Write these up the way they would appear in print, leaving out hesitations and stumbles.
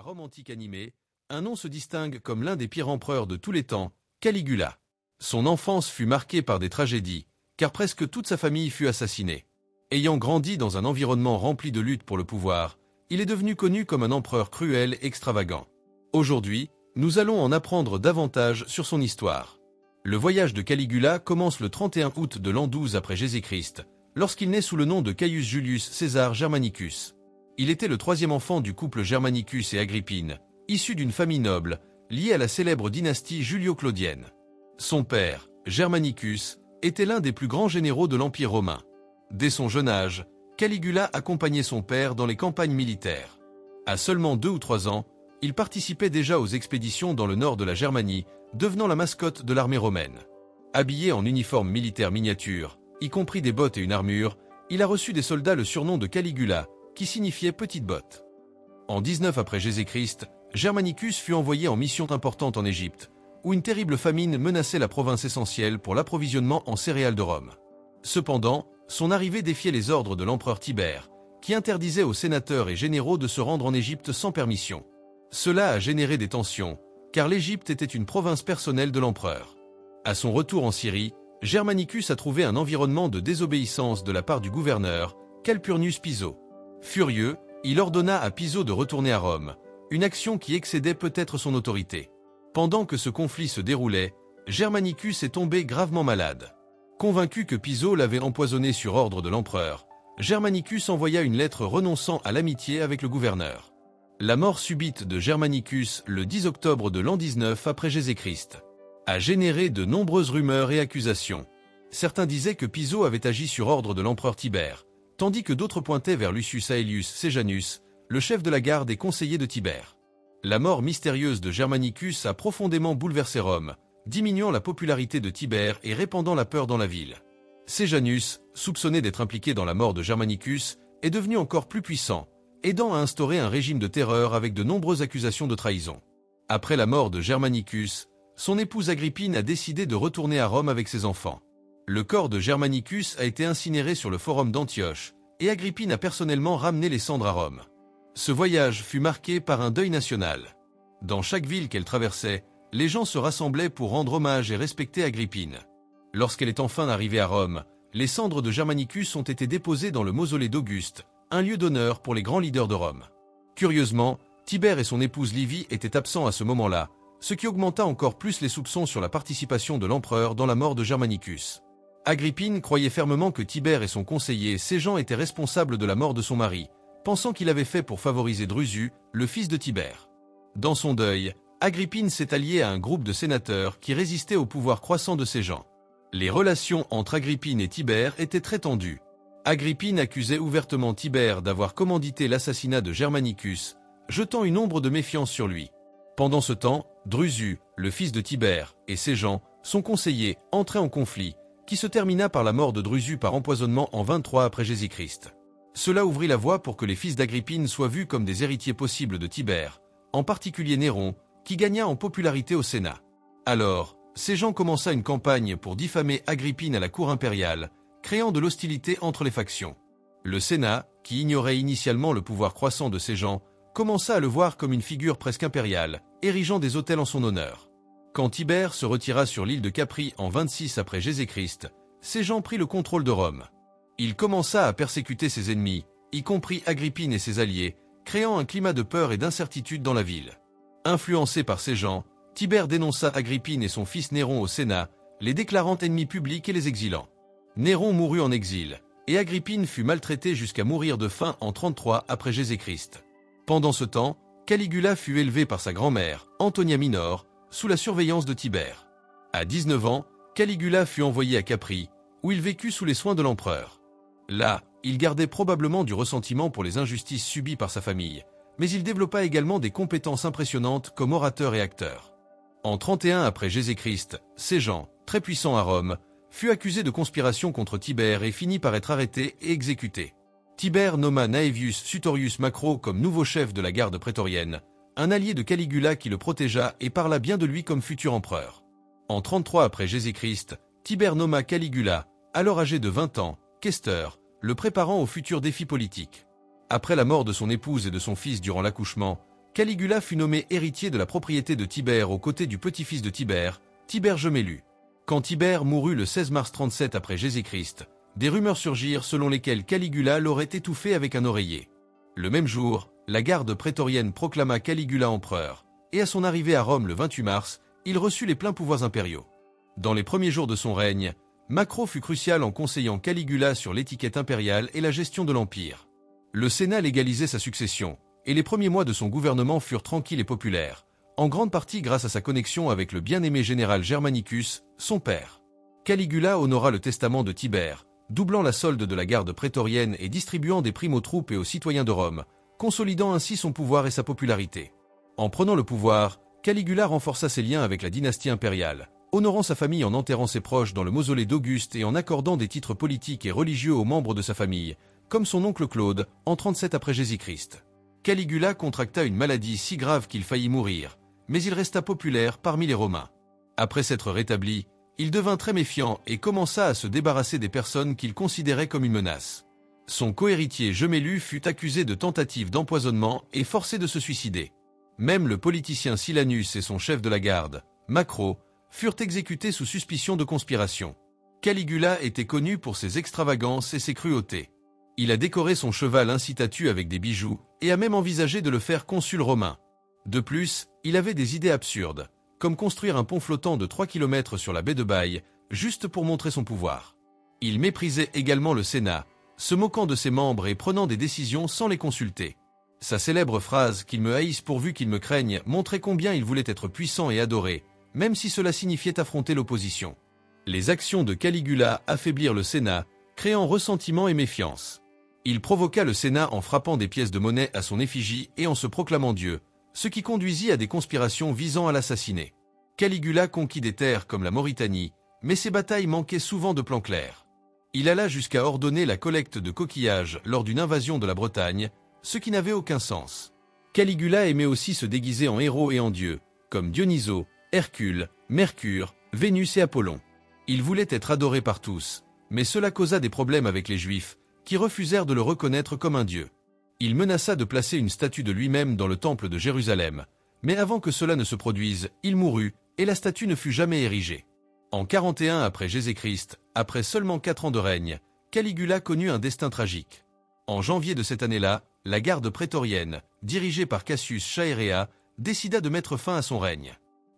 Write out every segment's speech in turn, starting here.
la Rome antique animée, un nom se distingue comme l'un des pires empereurs de tous les temps, Caligula. Son enfance fut marquée par des tragédies, car presque toute sa famille fut assassinée. Ayant grandi dans un environnement rempli de lutte pour le pouvoir, il est devenu connu comme un empereur cruel et extravagant. Aujourd'hui, nous allons en apprendre davantage sur son histoire. Le voyage de Caligula commence le 31 août de l'an 12 après Jésus-Christ, lorsqu'il naît sous le nom de Caius Julius Caesar Germanicus. Il était le troisième enfant du couple Germanicus et Agrippine, issu d'une famille noble, liée à la célèbre dynastie julio-claudienne. Son père, Germanicus, était l'un des plus grands généraux de l'Empire romain. Dès son jeune âge, Caligula accompagnait son père dans les campagnes militaires. À seulement 2 ou 3 ans, il participait déjà aux expéditions dans le nord de la Germanie, devenant la mascotte de l'armée romaine. Habillé en uniforme militaire miniature, y compris des bottes et une armure, il a reçu des soldats le surnom de Caligula, qui signifiait petite botte. En 19 après Jésus-Christ, Germanicus fut envoyé en mission importante en Égypte, où une terrible famine menaçait la province essentielle pour l'approvisionnement en céréales de Rome. Cependant, son arrivée défiait les ordres de l'empereur Tibère, qui interdisait aux sénateurs et généraux de se rendre en Égypte sans permission. Cela a généré des tensions, car l'Égypte était une province personnelle de l'empereur. À son retour en Syrie, Germanicus a trouvé un environnement de désobéissance de la part du gouverneur, Calpurnius Piso. Furieux, il ordonna à Piso de retourner à Rome, une action qui excédait peut-être son autorité. Pendant que ce conflit se déroulait, Germanicus est tombé gravement malade. Convaincu que Piso l'avait empoisonné sur ordre de l'empereur, Germanicus envoya une lettre renonçant à l'amitié avec le gouverneur. La mort subite de Germanicus le 10 octobre de l'an 19 après Jésus-Christ a généré de nombreuses rumeurs et accusations. Certains disaient que Piso avait agi sur ordre de l'empereur Tibère, tandis que d'autres pointaient vers Lucius Aelius Sejanus, le chef de la garde et conseiller de Tibère. La mort mystérieuse de Germanicus a profondément bouleversé Rome, diminuant la popularité de Tibère et répandant la peur dans la ville. Sejanus, soupçonné d'être impliqué dans la mort de Germanicus, est devenu encore plus puissant, aidant à instaurer un régime de terreur avec de nombreuses accusations de trahison. Après la mort de Germanicus, son épouse Agrippine a décidé de retourner à Rome avec ses enfants. Le corps de Germanicus a été incinéré sur le forum d'Antioche, et Agrippine a personnellement ramené les cendres à Rome. Ce voyage fut marqué par un deuil national. Dans chaque ville qu'elle traversait, les gens se rassemblaient pour rendre hommage et respecter Agrippine. Lorsqu'elle est enfin arrivée à Rome, les cendres de Germanicus ont été déposées dans le mausolée d'Auguste, un lieu d'honneur pour les grands leaders de Rome. Curieusement, Tibère et son épouse Livie étaient absents à ce moment-là, ce qui augmenta encore plus les soupçons sur la participation de l'empereur dans la mort de Germanicus. Agrippine croyait fermement que Tibère et son conseiller Séjan étaient responsables de la mort de son mari, pensant qu'il avait fait pour favoriser Drusus, le fils de Tibère. Dans son deuil, Agrippine s'est alliée à un groupe de sénateurs qui résistaient au pouvoir croissant de Séjan. Les relations entre Agrippine et Tibère étaient très tendues. Agrippine accusait ouvertement Tibère d'avoir commandité l'assassinat de Germanicus, jetant une ombre de méfiance sur lui. Pendant ce temps, Drusus, le fils de Tibère, et Séjan, son conseiller, entraient en conflit, qui se termina par la mort de Drusus par empoisonnement en 23 après Jésus-Christ. Cela ouvrit la voie pour que les fils d'Agrippine soient vus comme des héritiers possibles de Tibère, en particulier Néron, qui gagna en popularité au Sénat. Alors, Séjan commença une campagne pour diffamer Agrippine à la cour impériale, créant de l'hostilité entre les factions. Le Sénat, qui ignorait initialement le pouvoir croissant de Séjan, commença à le voir comme une figure presque impériale, érigeant des autels en son honneur. Quand Tibère se retira sur l'île de Capri en 26 après Jésus-Christ, Séjan prit le contrôle de Rome. Il commença à persécuter ses ennemis, y compris Agrippine et ses alliés, créant un climat de peur et d'incertitude dans la ville. Influencé par Séjan, Tibère dénonça Agrippine et son fils Néron au Sénat, les déclarant ennemis publics et les exilant. Néron mourut en exil, et Agrippine fut maltraitée jusqu'à mourir de faim en 33 après Jésus-Christ. Pendant ce temps, Caligula fut élevé par sa grand-mère, Antonia Minor, sous la surveillance de Tibère. À 19 ans, Caligula fut envoyé à Capri, où il vécut sous les soins de l'empereur. Là, il gardait probablement du ressentiment pour les injustices subies par sa famille, mais il développa également des compétences impressionnantes comme orateur et acteur. En 31 après Jésus-Christ, Séjan, très puissant à Rome, fut accusé de conspiration contre Tibère et finit par être arrêté et exécuté. Tibère nomma Naevius Sutorius Macro comme nouveau chef de la garde prétorienne, un allié de Caligula qui le protégea et parla bien de lui comme futur empereur. En 33 après Jésus-Christ, Tibère nomma Caligula, alors âgé de 20 ans, questeur, le préparant aux futurs défis politiques. Après la mort de son épouse et de son fils durant l'accouchement, Caligula fut nommé héritier de la propriété de Tibère aux côtés du petit-fils de Tibère, Tibère Gemellus. Quand Tibère mourut le 16 mars 37 après Jésus-Christ, des rumeurs surgirent selon lesquelles Caligula l'aurait étouffé avec un oreiller. Le même jour, la garde prétorienne proclama Caligula empereur, et à son arrivée à Rome le 28 mars, il reçut les pleins pouvoirs impériaux. Dans les premiers jours de son règne, Macro fut crucial en conseillant Caligula sur l'étiquette impériale et la gestion de l'Empire. Le Sénat légalisait sa succession, et les premiers mois de son gouvernement furent tranquilles et populaires, en grande partie grâce à sa connexion avec le bien-aimé général Germanicus, son père. Caligula honora le testament de Tibère, doublant la solde de la garde prétorienne et distribuant des primes aux troupes et aux citoyens de Rome, consolidant ainsi son pouvoir et sa popularité. En prenant le pouvoir, Caligula renforça ses liens avec la dynastie impériale, honorant sa famille en enterrant ses proches dans le mausolée d'Auguste et en accordant des titres politiques et religieux aux membres de sa famille, comme son oncle Claude, en 37 après Jésus-Christ. Caligula contracta une maladie si grave qu'il faillit mourir, mais il resta populaire parmi les Romains. Après s'être rétabli, il devint très méfiant et commença à se débarrasser des personnes qu'il considérait comme une menace. Son cohéritier Gemellus fut accusé de tentative d'empoisonnement et forcé de se suicider. Même le politicien Silanus et son chef de la garde, Macro, furent exécutés sous suspicion de conspiration. Caligula était connu pour ses extravagances et ses cruautés. Il a décoré son cheval incitatu avec des bijoux et a même envisagé de le faire consul romain. De plus, il avait des idées absurdes, comme construire un pont flottant de 3 km sur la baie de Baye, juste pour montrer son pouvoir. Il méprisait également le Sénat, se moquant de ses membres et prenant des décisions sans les consulter. Sa célèbre phrase « qu'ils me haïssent pourvu qu'ils me craignent » montrait combien il voulait être puissant et adoré, même si cela signifiait affronter l'opposition. Les actions de Caligula affaiblirent le Sénat, créant ressentiment et méfiance. Il provoqua le Sénat en frappant des pièces de monnaie à son effigie et en se proclamant Dieu, ce qui conduisit à des conspirations visant à l'assassiner. Caligula conquit des terres comme la Mauritanie, mais ses batailles manquaient souvent de plans clairs. Il alla jusqu'à ordonner la collecte de coquillages lors d'une invasion de la Bretagne, ce qui n'avait aucun sens. Caligula aimait aussi se déguiser en héros et en dieux, comme Dionysos, Hercule, Mercure, Vénus et Apollon. Il voulait être adoré par tous, mais cela causa des problèmes avec les Juifs, qui refusèrent de le reconnaître comme un dieu. Il menaça de placer une statue de lui-même dans le temple de Jérusalem, mais avant que cela ne se produise, il mourut, et la statue ne fut jamais érigée. En 41 après Jésus-Christ, après seulement 4 ans de règne, Caligula connut un destin tragique. En janvier de cette année-là, la garde prétorienne, dirigée par Cassius Chaerea, décida de mettre fin à son règne.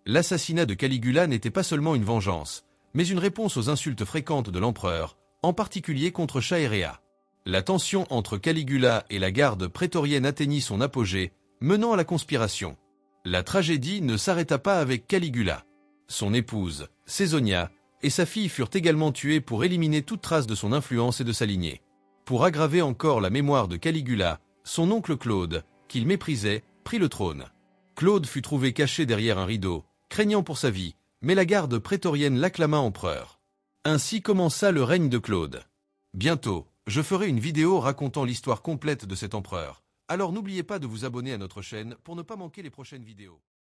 L'assassinat de Caligula n'était pas seulement une vengeance, mais une réponse aux insultes fréquentes de l'empereur, en particulier contre Chaerea. La tension entre Caligula et la garde prétorienne atteignit son apogée, menant à la conspiration. La tragédie ne s'arrêta pas avec Caligula. Son épouse, Caesonia, et sa fille furent également tuées pour éliminer toute trace de son influence et de sa lignée. Pour aggraver encore la mémoire de Caligula, son oncle Claude, qu'il méprisait, prit le trône. Claude fut trouvé caché derrière un rideau, craignant pour sa vie, mais la garde prétorienne l'acclama empereur. Ainsi commença le règne de Claude. Bientôt, je ferai une vidéo racontant l'histoire complète de cet empereur, alors n'oubliez pas de vous abonner à notre chaîne pour ne pas manquer les prochaines vidéos.